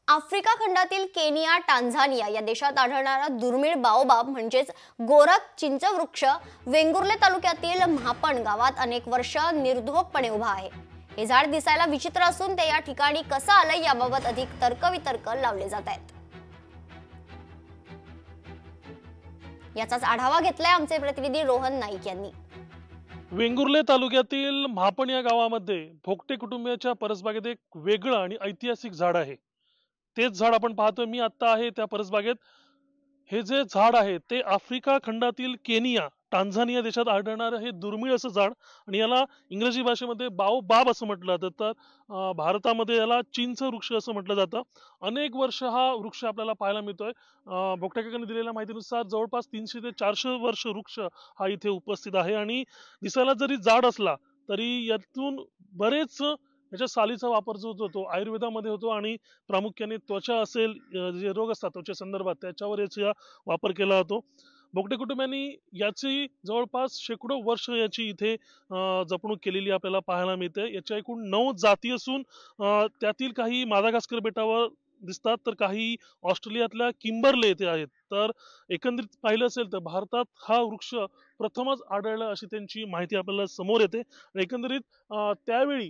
Africa खंडातील Kenya, Tanzania या देशात आढळणारा दुर्मिळ बाओबाब म्हणजेच गोरख चिंचवृक्ष वेंगुर्ले तालुक्यातील म्हापण गावात अनेक वर्ष निर्धोकपणे उभा आहे। हे झाड दिसायला विचित्र असून ते या ठिकाणी कसं आलंय याबाबत अधिक तर्कवितर्क लावले जात आहेत। याचाच आढावा घेतलाय आमचे प्रतिनिधी रोहन नाईक यांनी। वेंगुर्ले तालुक्यातील म्हापण या गावामध्ये भोगटे कुटुंबियाच्या परसबागेत एक वेगळं आणि ऐतिहासिक झाड आहे। तेच झाड आपण पाहतोय, मी आता आहे त्या परसबागेत। हे जे झाड आहे ते आफ्रिका खंडातील केनिया, टांझानिया देशात आढळणारं हे दुर्मिळ असं झाड आणि याला इंग्रजी भाषेमध्ये बाओबाब असं म्हटलं जातं। तर भारतामध्ये याला चिंच वृक्ष असं म्हटलं जातं। अनेक वर्ष हा वृक्ष आपल्याला पाहायला मिळतोय। भोगटे काकांनी दिलेल्या माहितीनुसार जवळपास 300 ते 400 वर्ष वृक्ष हा इथे उपस्थित आहे आणि दिसायला जरी जाड असला तरी यातून बरेच याच्या सालीचा वापर जो होतो तो आयुर्वेदामध्ये होतो आणि प्रामुख्याने त्वचा असेल, जे रोग असतात त्वचे संदर्भात त्याच्यावर याचा वापर केला जातो। भोगटे कुटुंबियांनी याची जवळपास शेकडो वर्ष याची इथे जपणूक केलेली आपल्याला पाहायला मिळते। याच्या एकूण 9 जाती असून त्यातील काही मादागास्कर बेटावर दिसतात, तर काही ऑस्ट्रेलियातल्या किंबर्ले येथे आहेत। तर एकंदरीत पाहिलं असेल तर भारतात हा वृक्ष प्रथमच आढळला अशी त्यांची माहिती आपल्याला समोर येते। एकंदरीत त्यावेळी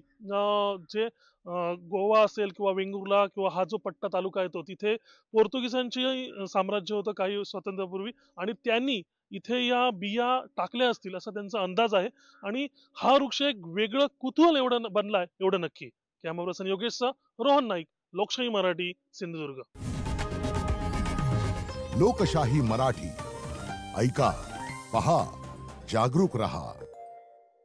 जे गोवा असेल किंवा वेंगुर्ला किंवा हा जो पट्टा तालुका येतो तिथे पोर्तुगीजांचे साम्राज्य होतं काही स्वातंत्र्यापूर्वी आणि त्यांनी इथे या बिया टाकल्या असतील असा त्यांचा अंदाज आहे आणि हा वृक्ष एक वेगळं कुतूहल एवढं बनलाय एवढं नक्की। कॅमेरा पर्सन योगेशचा रोहन नाईक, लोकशाही मराठी, सिंधुदुर्ग। लोकशाही मराठी ऐका, पहा, जागरूक रहा।